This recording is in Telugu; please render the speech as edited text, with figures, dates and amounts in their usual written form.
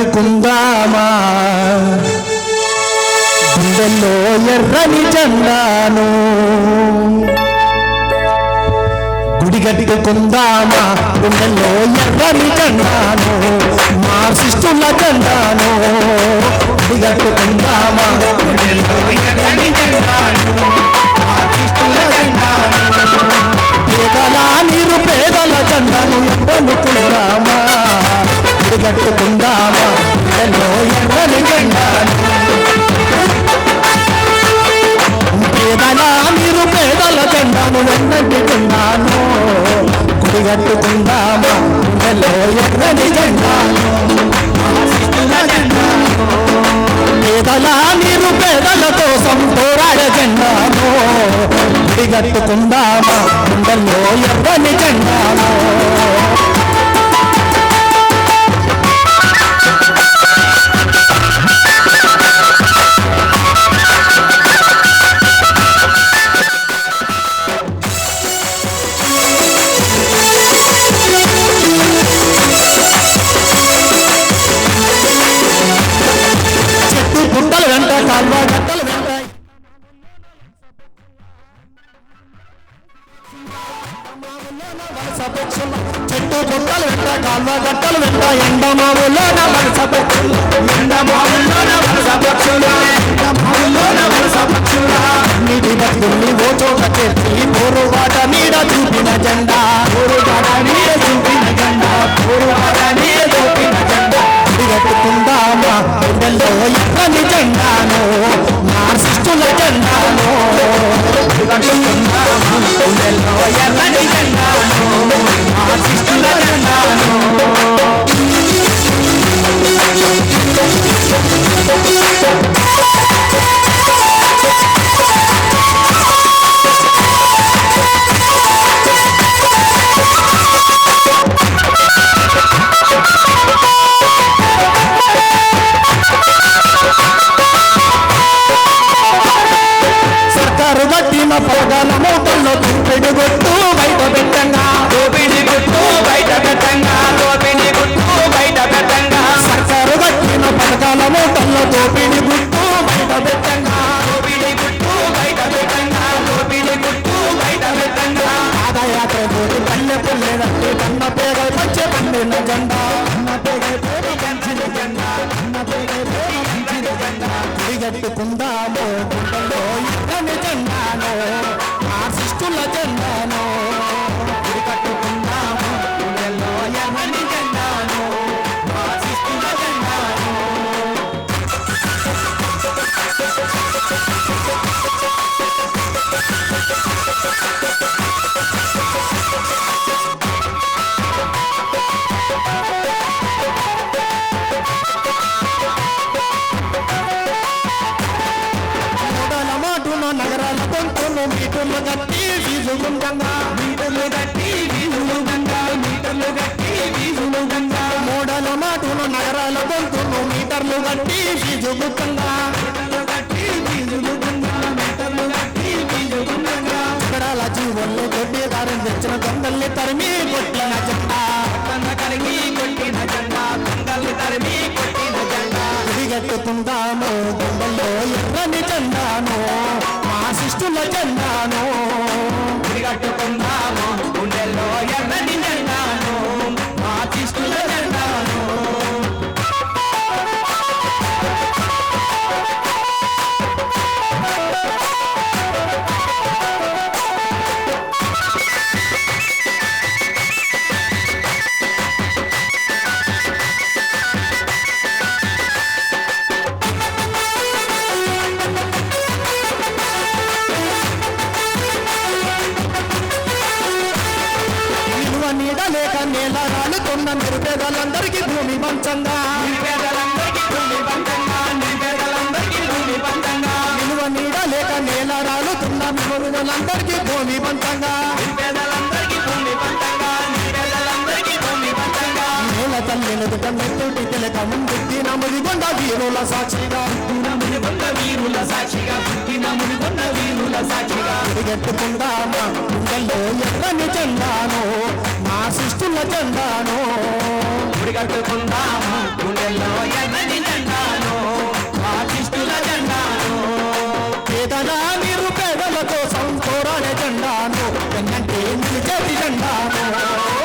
గుడిగట్టుకుందామా గుండెల్లో ఎర్రని జెండాను గుడిగట్టుకుందామా గుండెల్లో ఎర్రని జెండాను మార్క్సిస్టుల జెండాను గుడిగట్టుకుందామా గుండెల్లో ఎర్రని జెండాను మార్క్సిస్టుల జెండాను పేదల నిరుపేదల జెండాను ఎన్నుకుందామా గుడిగట్టుకుందామా గుండెల్లో ఎర్రని జెండాను పేదల నిరుపేదల జెండాను ఎన్నుకున్నాను గుడిగట్టుకుందామా గుండెల్లో ఎర్రని జెండాను పేదల నిరుపేదల కోసం పోరాడే జెండాను గుడిగట్టుకుందామా గుండెల్లో ఎర్రని జెండాను చెట్టు గుట్టలు వెంట కాల్వ గట్టలు వెంట ఎండమావులోన వలస పక్షులు ఎండమావులోన వలస పక్షులు ఎండమావులోన వలస పక్షుల నీటి బతుకుల్ని ఓ చోట చేర్చి పోరుబాట నీడ చూపిన జెండా పోరుబాట నీడ చూపిన జెండా పోరుబాట నీడ చూపిన జెండా గుడిగట్టుకుందామా గుండెల్లో ఎర్రని జెండాను మార్క్సిస్టుల జెండాను గుడిగట్టుకుందామా గుండెల్లో ఎర్రని జెండాను మార్క్సిస్టుల జెండాను సర్కారు కట్టిన పథకాల మూటల్లో దోపిడి గుట్టు బయట పెట్టంగా దోపిడి గుట్టు బయట పెట్టంగా దోపిడి గుట్టు బయట పెట్టంగా సర్కారు కట్టిన పథకాల మూటల్లో దోపిడి గుట్టు బయట పెట్టంగా దోపిడి గుట్టు బయట పెట్టంగా దోపిడి గుట్టు బయట పెట్టంగా పాదయాత్ర పోటీ పల్లె పుల్లెదంటే కన్న పేగలు పంచే పండిన జెండా కన్న పేగలు పోటీ కంచిన జెండా కన్న పేగలు పోటీ కంచిన జెండా గుడిగట్టుకుందాము గుండెల్లో ఎర్రని జెండాను మార్క్సిస్టుల జెండాను గుడిగట్టుకుందాము గుండెల్లో ఎర్రని జెండాను మార్క్సిస్టుల జెండాను నగరాల కొంచెము మీటర్లు గట్టి వీజులు గంగా మీటర్లు గట్టి వీజులు గంగా మీటర్లు గట్టి వీజులు గంగా మోడల మాటలు నగరాల కొంచెము మీటర్లు గట్టి వీజులు గంగా మీటర్లు గట్టి వీజులు గంగా మీటర్లు గట్టి వీజులు గంగా నగరాల జీవన్లో కొట్టి దారిని తెచ్చిన దొంగల్ని తరిమి కొట్టిన జెండా కరిగి కొట్టిన జెండా దొంగల్ని తరిమి కొట్టిన జెండా గుడిగట్టుకుందాము గుండెల్లో ఎర్రని జెండాను మార్క్సిస్టుల జెండాను గుడిగట్టుకుందాము గుండెల్లో ఎర్రని జెండాను మార్క్సిస్టుల జెండాను నీడలేక నేల రాలుతున్న నిరుపేదలందరికీ భూమి పంచంగా నిలువ నీడలేక నేల రాలుతున్న నిరుపేదలందరికీ భూమి పంచంగా నేల తల్లి నుదుట మెత్తుటి తిలక ముందు ముదిగొండ వీరుల సాక్షిగా వీరుల సాక్షిగా వీరుల సాక్షిగా గుడిగట్టుకుందామా గుండెల్లో ఎర్రని జెండాను మార్క్సిస్టుల జెండాను గుడిగట్టుకుందామా గుండెల్లో జెండాను వెన్నంటే నిలిచేటి జెండాను